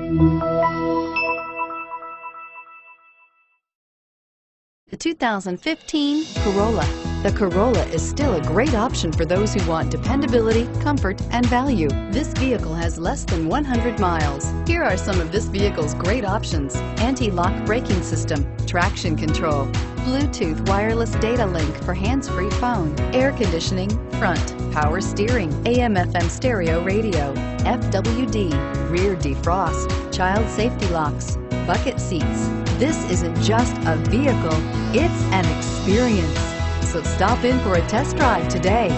The 2015 Corolla. The Corolla is still a great option for those who want dependability, comfort, and value. This vehicle has less than 100 miles. Here are some of this vehicle's great options: anti-lock braking system, traction control, Bluetooth wireless data link for hands-free phone, air conditioning, front, power steering, AM/FM stereo radio, FWD, rear defrost, child safety locks, bucket seats. This isn't just a vehicle, it's an experience. So stop in for a test drive today.